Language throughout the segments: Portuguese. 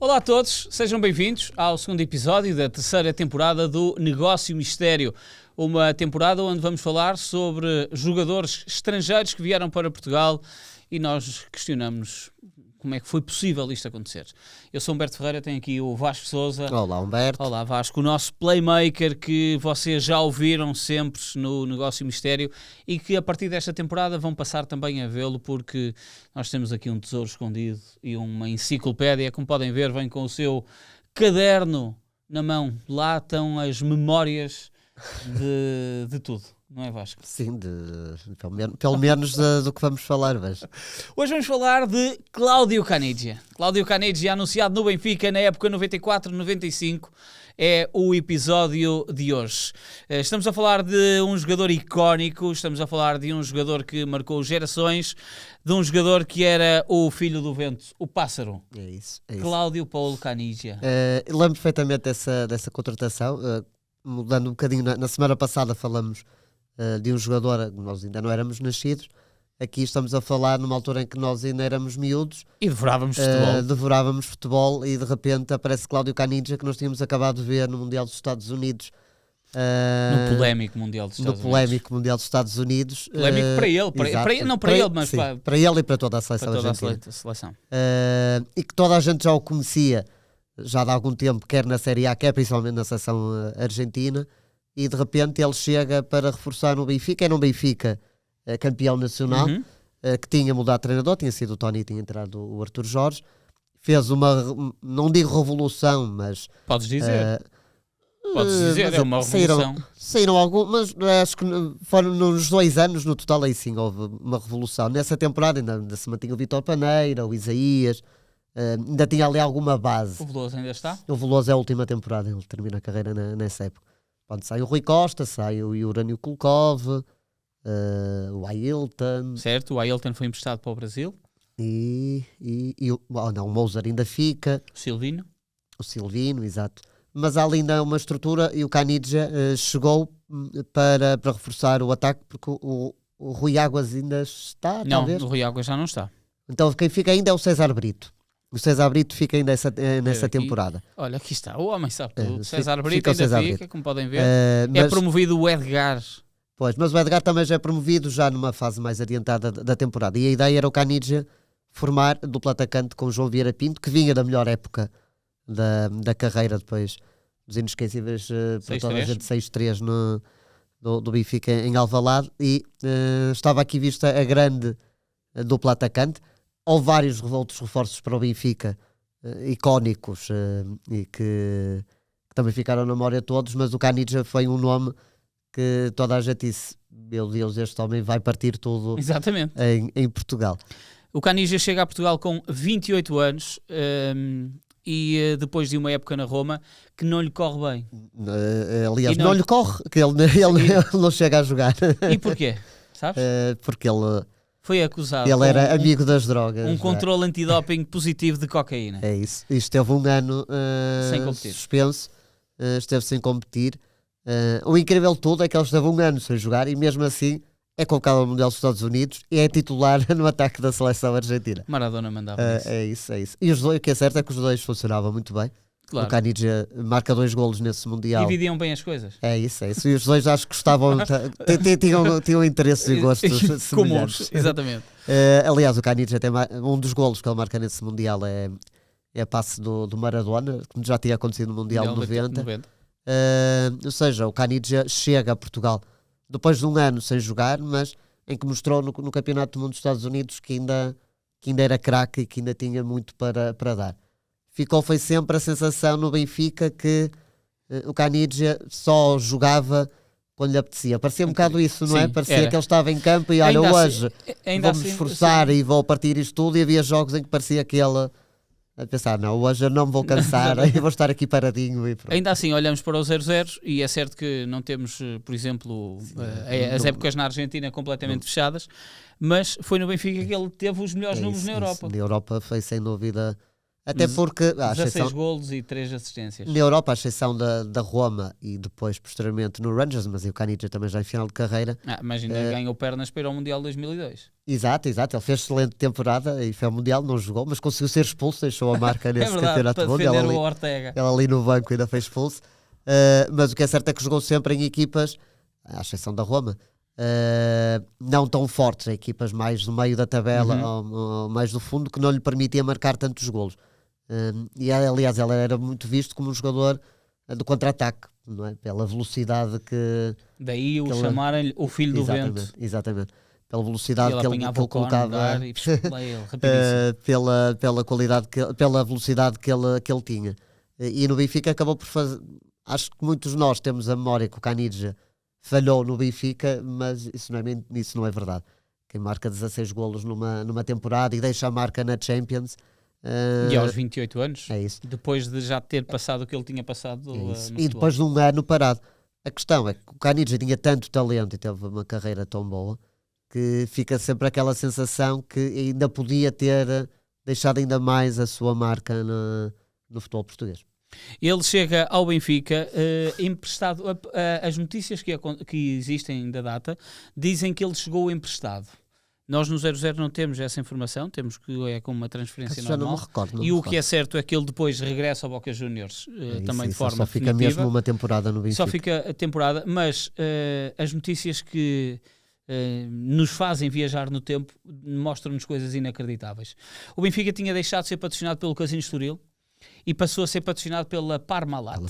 Olá a todos, sejam bem-vindos ao segundo episódio da terceira temporada do Negócio Mistério. Uma temporada onde vamos falar sobre jogadores estrangeiros que vieram para Portugal e nós questionamos como é que foi possível isto acontecer. Eu sou Humberto Ferreira, tenho aqui o Vasco Sousa. Olá, Humberto. Olá, Vasco, o nosso playmaker que vocês já ouviram sempre no Negócio Mistério e que a partir desta temporada vão passar também a vê-lo, porque nós temos aqui um tesouro escondido e uma enciclopédia. Como podem ver, vem com o seu caderno na mão. Lá estão as memórias de tudo. Não é, Vasco? Sim, pelo menos do que vamos falar, mas... Hoje vamos falar de Cláudio Caniggia. Cláudio Caniggia, anunciado no Benfica na época 94-95, é o episódio de hoje. Estamos a falar de um jogador icónico, estamos a falar de um jogador que marcou gerações, de um jogador que era o filho do vento, o pássaro. É isso. Cláudio Paulo Caniggia. Lembro perfeitamente dessa contratação. Mudando um bocadinho, na semana passada falamos de um jogador, nós ainda não éramos nascidos. Aqui estamos a falar numa altura em que nós ainda éramos miúdos. E devorávamos futebol. E de repente aparece Cláudio Caniggia, que nós tínhamos acabado de ver no Mundial dos Estados Unidos. No polémico Mundial dos Estados Unidos. Mundial dos Estados Unidos. Polémico para ele, não para ele, mas sim, para ele e para toda a seleção argentina. E que toda a gente já o conhecia já há algum tempo, quer na Série A, quer principalmente na seleção argentina. E de repente ele chega para reforçar no Benfica. Era um Benfica campeão nacional, que tinha mudado de treinador, tinha sido o Toni, tinha entrado o Arthur Jorge. Fez uma, não digo revolução, mas... Podes dizer, é uma revolução. Saíram algumas, acho que foram nos 2 anos no total, aí sim houve uma revolução. Nessa temporada ainda se mantinha o Vítor Paneira, o Isaías, ainda tinha ali alguma base. O Veloso ainda está? O Veloso é a última temporada, ele termina a carreira nessa época. Quando sai o Rui Costa, sai o Urânio Kulkov, o Ailton. Certo, o Ailton foi emprestado para o Brasil. O Moser ainda fica. O Silvino, exato. Mas há ali ainda uma estrutura e o Caniggia chegou para reforçar o ataque, porque o Rui Águas ainda está, não, talvez? Não, o Rui Águas já não está. Então quem fica ainda é o César Brito. O César Brito fica ainda nessa temporada. Olha, aqui está, o homem sabe tudo. O César Brito ainda fica, como podem ver. Mas, é promovido o Edgar. Pois, mas o Edgar também já é promovido já numa fase mais adiantada da temporada. E a ideia era o Caniggia formar duplo atacante com o João Vieira Pinto, que vinha da melhor época da carreira depois dos inesquecíveis para toda a gente, 6-3 do Benfica em Alvalade. E estava aqui vista a grande dupla atacante. Houve vários outros reforços para o Benfica, icónicos, e que também ficaram na memória de todos, mas o Caniggia foi um nome que toda a gente disse: meu Deus, este homem vai partir tudo. Exatamente. Em Portugal. O Caniggia chega a Portugal com 28 anos e depois de uma época na Roma que não lhe corre bem. Aliás, não lhe corre, que ele não chega a jogar. E porquê? Sabes? Porque ele... Foi acusado. Ele era amigo das drogas. Um controle antidoping positivo de cocaína. É isso. E esteve um ano sem competir. Suspenso. Esteve sem competir. O incrível de tudo é que ele esteve um ano sem jogar e mesmo assim é convocado ao Mundial dos Estados Unidos e é titular no ataque da seleção argentina. Maradona mandava isso. É isso. E os dois, o que é certo é que os dois funcionavam muito bem. Claro. O Caniggia marca 2 golos nesse Mundial. Dividiam bem as coisas. É isso. E os dois acho que gostavam, tinham interesses e gostos comuns. Exatamente. Aliás, o Caniggia tem um dos golos que ele marca nesse Mundial é a passe do Maradona, que já tinha acontecido no Mundial 90. Ou seja, o Caniggia chega a Portugal depois de um ano sem jogar, mas em que mostrou no Campeonato do Mundo dos Estados Unidos que ainda era craque e que ainda tinha muito para dar. Foi sempre a sensação no Benfica que o Caniggia só jogava quando lhe apetecia. Parecia um bocado isso, não é? Parecia que ele estava em campo e olha, hoje vou-me esforçar e vou partir isto tudo, e havia jogos em que parecia que ele a pensar, não, hoje eu não me vou cansar, eu vou estar aqui paradinho. E ainda assim olhamos para os 0-0 e é certo que não temos, por exemplo, as épocas na Argentina completamente fechadas, mas foi no Benfica que ele teve os melhores números na Europa. Na Europa foi sem dúvida Até porque 16 golos e 3 assistências. Na Europa, à exceção da Roma e depois, posteriormente, no Rangers, mas o Caniggia também já em final de carreira. Mas ainda ganhou pernas para ir ao Mundial 2002. Exato. Ele fez excelente temporada e foi ao Mundial, não jogou, mas conseguiu ser expulso, deixou a marca nesse campeonato para do mundo. Defender o Ortega. Ela ali no banco ainda foi expulso. Mas o que é certo é que jogou sempre em equipas, à exceção da Roma, não tão fortes, equipas mais no meio da tabela ou mais do fundo, que não lhe permitia marcar tantos golos. E aliás, ela era muito visto como um jogador do contra-ataque, não é? Pela velocidade que... Daí o chamarem-lhe o filho do vento. Exatamente. Pela velocidade que ele colocava, pela qualidade, pela velocidade que ele tinha. E no Benfica acabou por fazer... Acho que muitos de nós temos a memória que o Caniggia falhou no Benfica, mas isso não é verdade. Quem marca 16 golos numa temporada e deixa a marca na Champions... E aos 28 anos, é isso. Depois de já ter passado o que ele tinha passado e depois de um ano parado. A questão é que o Caniggia tinha tanto talento e teve uma carreira tão boa que fica sempre aquela sensação que ainda podia ter deixado ainda mais a sua marca no futebol português. Ele chega ao Benfica emprestado. As notícias que existem da data dizem que ele chegou emprestado. Nós no 00 não temos essa informação, temos que é com uma transferência normal. Não me recordo, o que é certo é que ele depois regressa ao Boca Juniors também de forma só fica definitiva. Mesmo uma temporada no Benfica. Só fica a temporada, mas as notícias que nos fazem viajar no tempo mostram-nos coisas inacreditáveis. O Benfica tinha deixado de ser patrocinado pelo Casino Estoril e passou a ser patrocinado pela Parmalat.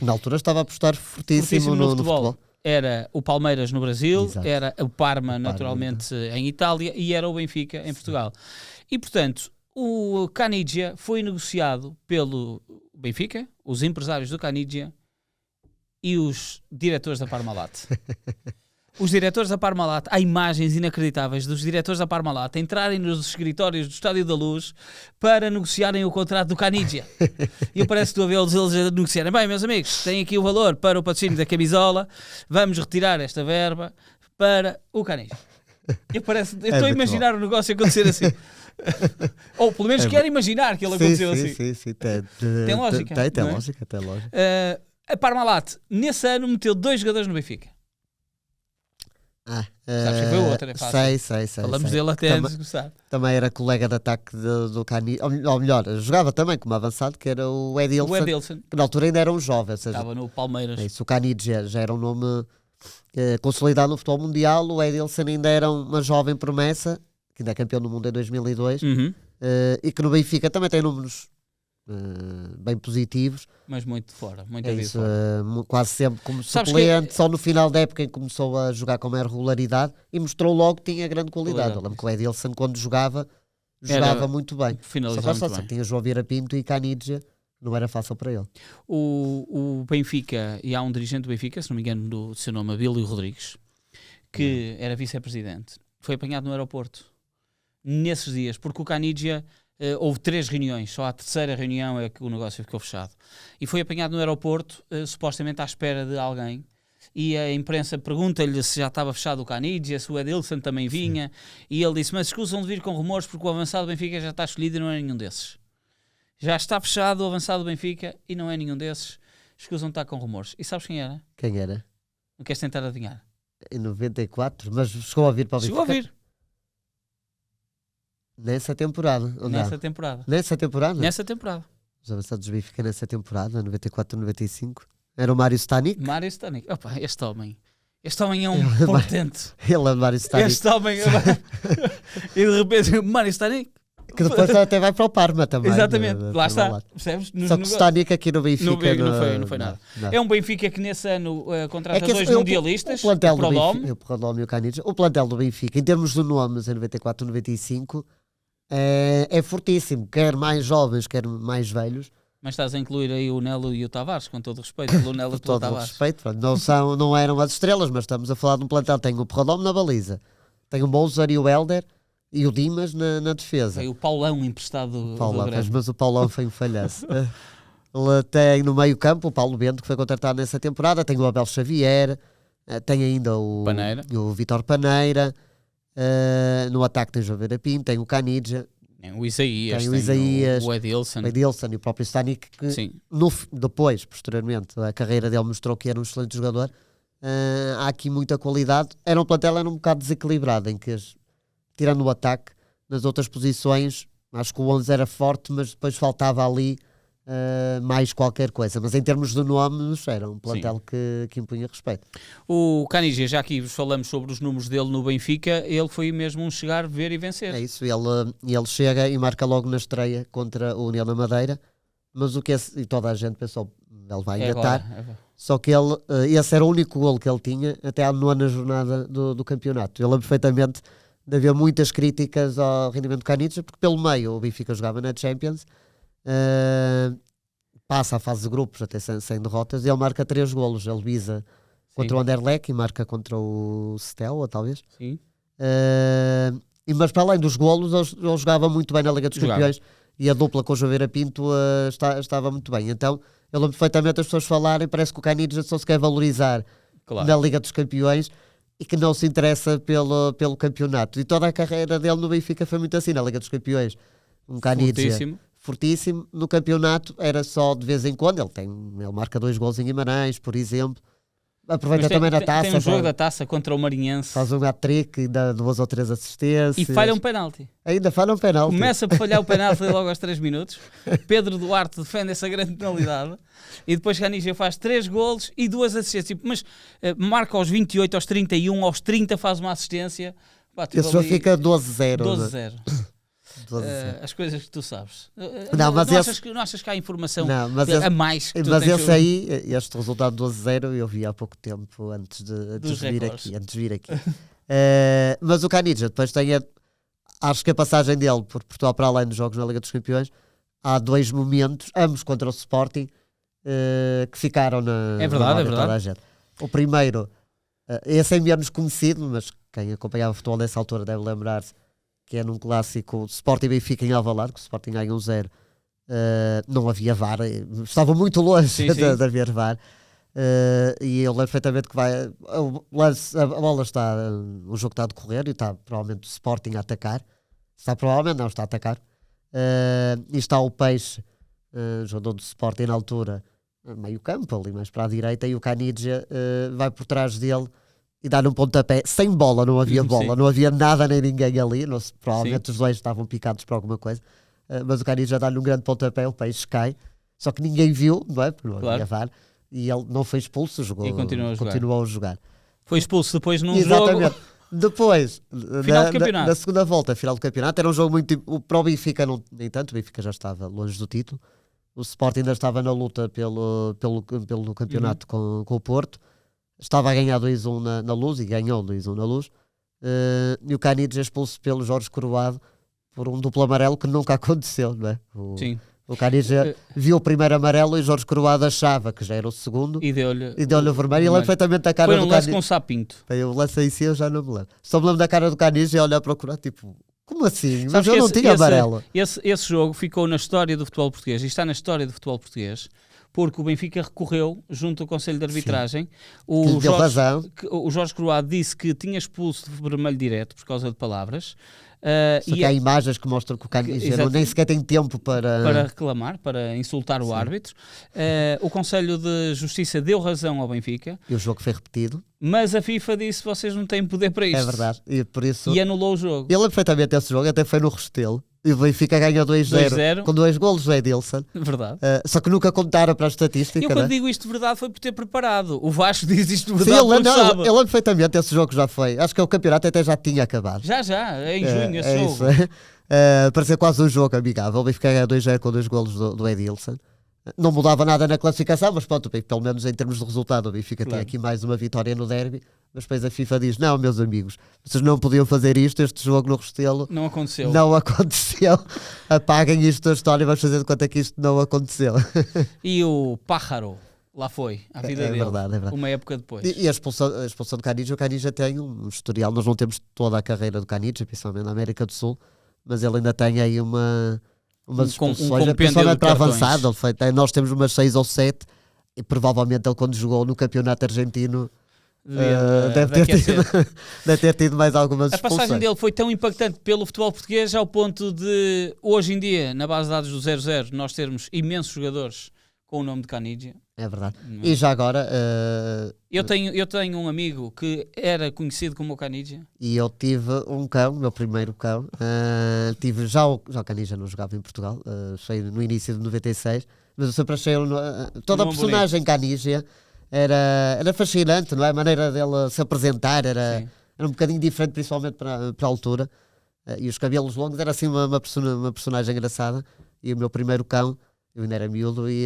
Na altura estava a apostar fortíssimo no futebol. Era o Palmeiras no Brasil, Exato. Era o Parma naturalmente em Itália e era o Benfica em Portugal. E portanto, o Caniggia foi negociado pelo Benfica, os empresários do Caniggia e os diretores da Parmalat. Os diretores da Parmalat, há imagens inacreditáveis dos diretores da Parmalat entrarem nos escritórios do Estádio da Luz para negociarem o contrato do Caniggia. E eu parece que estou a vê-los eles a negociarem. Bem, meus amigos, tem aqui o valor para o patrocínio da camisola, vamos retirar esta verba para o Caniggia. Eu estou a imaginar o negócio acontecer assim. Ou pelo menos quero imaginar que ele aconteceu assim. Sim. Tem lógica. Tem lógica. A Parmalat, nesse ano, meteu 2 jogadores no Benfica. Sabes que foi outra, é fácil. Sei. Falamos dele até antes de começar. Também era colega de ataque do Caniggia, ou melhor, jogava também como avançado, que era o Edilson, que na altura ainda era um jovem. Estava no Palmeiras. O Caniggia já era um nome consolidado no futebol mundial, o Edilson ainda era uma jovem promessa, que ainda é campeão do mundo em 2002, e que no Benfica também tem números bem positivos, mas muito de fora, muito quase sempre como suplente, só no final da época em que começou a jogar com maior regularidade e mostrou logo que tinha grande qualidade. Eu lembro que o Edilson, quando jogava muito bem. Só tinha João Vieira Pinto e Caniggia, não era fácil para ele. O Benfica, e há um dirigente do Benfica, se não me engano do seu nome, Abílio Rodrigues, que era vice-presidente, foi apanhado no aeroporto nesses dias, porque o Caniggia houve 3 reuniões, só a terceira reunião é que o negócio ficou fechado. E foi apanhado no aeroporto, supostamente à espera de alguém, e a imprensa pergunta-lhe se já estava fechado o Caniggia, se o Edilson também vinha, e ele disse, mas escusam de vir com rumores porque o avançado do Benfica já está escolhido e não é nenhum desses. Já está fechado o avançado do Benfica e não é nenhum desses, escusam de estar com rumores. E sabes quem era? Quem era? Não queres tentar adivinhar? Em 94, mas chegou a vir para o Benfica? Chegou a vir. Nessa temporada. Nessa temporada. Os avançados do Benfica nessa temporada, 94-95. Era o Mário Stanic. Opa, este homem é um portento. Ele é o Mário Stanic. Este homem e de repente Mário Stanic. Que depois até vai para o Parma também. Exatamente, lá está. Percebes? Só que o Stanic aqui no Benfica não foi nada. Não. É um Benfica que nesse ano contrata 2 mundialistas. O Prodome e o Caniggia. O plantel do Benfica, em termos de nomes, em 94-95, é fortíssimo. Quer mais jovens, quer mais velhos. Mas estás a incluir aí o Nelo e o Tavares, com todo o respeito pelo Nelo e pelo Tavares. Respeito, não eram as estrelas, mas estamos a falar de um plantel. Tem o Prodome na baliza, tem o Bolzar e o Helder e o Dimas na defesa. Foi o Paulão emprestado do Grêmio. Mas o Paulão foi um falhaço. Ele tem no meio campo o Paulo Bento, que foi contratado nessa temporada, tem o Abel Xavier, tem ainda o Vítor Paneira, no ataque tem o João Vieira Pinto, tem o Caniggia, O Isaías, tem o Isaías, o Edilson e o próprio Stanik, que depois, posteriormente, a carreira dele mostrou que era um excelente jogador. Há aqui muita qualidade. Era um plantel um bocado desequilibrado, em que, tirando o ataque, nas outras posições, acho que o 11 era forte, mas depois faltava ali mais qualquer coisa. Mas em termos de nomes, era um plantel que impunha respeito. O Caniggia, já aqui falamos sobre os números dele no Benfica, ele foi mesmo um chegar, ver e vencer. É isso, ele chega e marca logo na estreia contra o União da Madeira, mas e toda a gente pensou, ele vai engatar. Só que esse era o único golo que ele tinha até à 9ª jornada do campeonato. Eu lembro perfeitamente de haver muitas críticas ao rendimento do Caniggia, porque pelo meio o Benfica jogava na Champions, passa a fase de grupos até sem derrotas, e ele marca 3 golos. Ele visa contra o Anderlecht e marca contra o Steaua, talvez. Sim. Mas para além dos golos, ele jogava muito bem na Liga dos Campeões, e a dupla com o João Vieira Pinto estava muito bem. Então eu lembro perfeitamente as pessoas falarem, parece que o Caniggia só se quer valorizar na Liga dos Campeões e que não se interessa pelo campeonato. E toda a carreira dele no Benfica foi muito assim, na Liga dos Campeões. Um Caniggia fortíssimo. No campeonato era só de vez em quando. Ele marca 2 gols em Guimarães, por exemplo. Aproveita também na taça. Tem um jogo da taça contra o Marinhense. Faz um hat-trick e dá 2 ou 3 assistências. E falha um penalti. Ainda falha um penalti. Começa por falhar o penalti logo aos 3 minutos. Pedro Duarte defende essa grande penalidade. E depois Caniggia faz 3 golos e 2 assistências. Mas marca aos 28, aos 31, aos 30 faz uma assistência. Esse jogo fica 12-0. 12-0. As coisas que tu sabes. Não achas que há informação a mais que tu mas tens esse aí, este resultado 12-0 eu vi há pouco tempo antes de vir aqui. Mas o Caniggia depois acho que a passagem dele por Portugal, para além dos jogos na Liga dos Campeões, há 2 momentos, ambos contra o Sporting, que ficaram na é verdade. Toda a gente. O primeiro, esse é menos conhecido, mas quem acompanhava futebol nessa altura deve lembrar-se, que é num clássico Sporting e Benfica em Alvalade, que o Sporting ganha 1-0, não havia VAR, estava muito longe de haver VAR, e eu lembro perfeitamente que a bola está, o jogo está a decorrer e está provavelmente o Sporting a atacar, está a atacar, e está o Peixe, jogador do Sporting na altura, meio campo ali mais para a direita, e o Caniggia vai por trás dele e dá-lhe um pontapé, sem bola, não havia bola, não havia nada nem ninguém ali, provavelmente os dois estavam picados por alguma coisa, mas o Caniggia dá-lhe um grande pontapé, o Peixe cai, só que ninguém viu, não é? Porque não havia VAR, e ele não foi expulso, jogou, e continuou a jogar. Foi expulso depois num Exatamente. jogo... Depois, final do campeonato. na segunda volta, final do campeonato, era um jogo muito... Para o Benfica, nem tanto, o Benfica já estava longe do título, o Sporting ainda estava na luta pelo campeonato com o Porto, estava a ganhar 2-1 na Luz, e ganhou 2-1 na Luz, e o Caniggia expulso pelo Jorge Coroado por um duplo amarelo que nunca aconteceu, não é? O Caniggia viu o primeiro amarelo e o Jorge Coroado achava que já era o segundo e deu-lhe o vermelho, e lembro perfeitamente a cara do Caniggia. Foi um lance com Sapinto. Eu lance em si, eu já não me lembro. Só me lembro da cara do Caniggia e olhar para o Coroado, tipo... Como assim? Mas eu não tinha amarelo. Esse jogo ficou na história do futebol português, e está na história do futebol português, porque o Benfica recorreu junto ao Conselho de Arbitragem. O Jorge Coroado disse que tinha expulso de vermelho direto por causa de palavras. Só que há imagens que mostram que o Caniggia nem sequer tem tempo para reclamar, para insultar o árbitro. O Conselho de Justiça deu razão ao Benfica. E o jogo foi repetido. Mas a FIFA disse que vocês não têm poder para isto. É verdade. E anulou o jogo. Ele perfeitamente esse jogo, até foi no Restelo. E o Benfica ganha 2-0 com 2 golos do Edilson. Verdade. Só que nunca contaram para a estatística. Eu quando digo isto de verdade foi por ter preparado. O Vasco diz isto de verdade. Sim, ele lembra perfeitamente, esse jogo já foi. Acho que o campeonato até já tinha acabado. É em junho esse jogo. Isso. Parecia quase um jogo amigável. O Benfica ganha 2-0 com 2 golos do Edilson. Não mudava nada na classificação, mas pronto, pelo menos em termos de resultado, o Benfica tem aqui mais uma vitória no derby. Mas depois a FIFA diz: não, meus amigos, vocês não podiam fazer isto, este jogo no Restelo não aconteceu. Apaguem isto da história e vamos fazer de conta que isto não aconteceu. E o Pájaro, lá foi, a vida dele, verdade. Uma época depois. E a expulsão do Caniggia, o Caniggia tem um historial, nós não temos toda a carreira do Caniggia, principalmente na América do Sul, mas ele ainda tem aí umas expulsões, principalmente para avançado. Nós temos umas 6 ou 7, e provavelmente ele quando jogou no campeonato argentino Deve ter tido mais algumas expulsões. A passagem dele foi tão impactante pelo futebol português ao ponto de, hoje em dia, na base de dados do 00, nós termos imensos jogadores com o nome de Canidia. É verdade. E já agora... Eu tenho um amigo que era conhecido como o Canidia. E eu tive um cão, meu primeiro cão. Tive já o Canidia não jogava em Portugal, foi no início de 96, mas eu sempre achei toda a personagem Canidia era fascinante, não é? A maneira dele se apresentar era um bocadinho diferente, principalmente para a altura. E os cabelos longos, era assim uma personagem engraçada. E o meu primeiro cão, eu ainda era miúdo e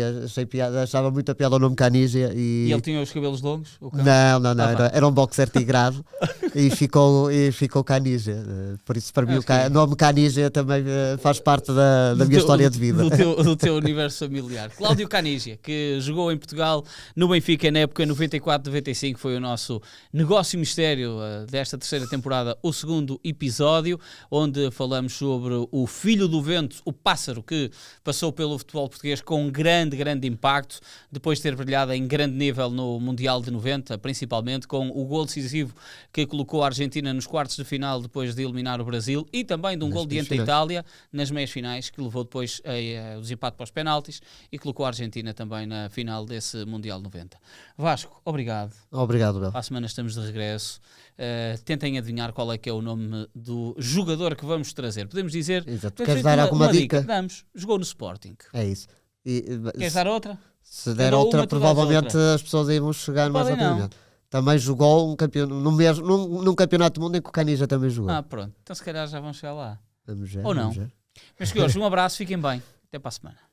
achava muita piada o nome Canidia. E ele tinha os cabelos longos? O cão? Não, era um boxer tigrado e ficou Canidia. Por isso, para mim, o nome Canidia também faz parte da minha história de vida. Do teu universo familiar. Cláudio Canidia, que jogou em Portugal no Benfica na época 94-95, foi o nosso negócio mistério desta terceira temporada, o segundo episódio, onde falamos sobre o filho do vento, o pássaro que passou pelo futebol português com um grande impacto, depois de ter brilhado em grande nível no Mundial de 90, principalmente com o gol decisivo que colocou a Argentina nos quartos de final depois de eliminar o Brasil, e também de um gol diante da Itália nas meias finais, que levou depois o desempate para os penaltis e colocou a Argentina também na final desse Mundial 90. Vasco, obrigado. Obrigado, Bel. Para a semana estamos de regresso. Tentem adivinhar qual é que é o nome do jogador que vamos trazer. Podemos dizer... Exato. Queres dar alguma dica? Damos. Jogou no Sporting. É isso. Queres dar outra? Se der outra, provavelmente as pessoas aí vão chegar mais rapidamente. Também jogou num campeonato do mundo em que o Canidia também jogou. Pronto. Então se calhar já vão chegar lá. Vamos ver. Ou não. Meus senhores, um abraço, fiquem bem. Até para a semana.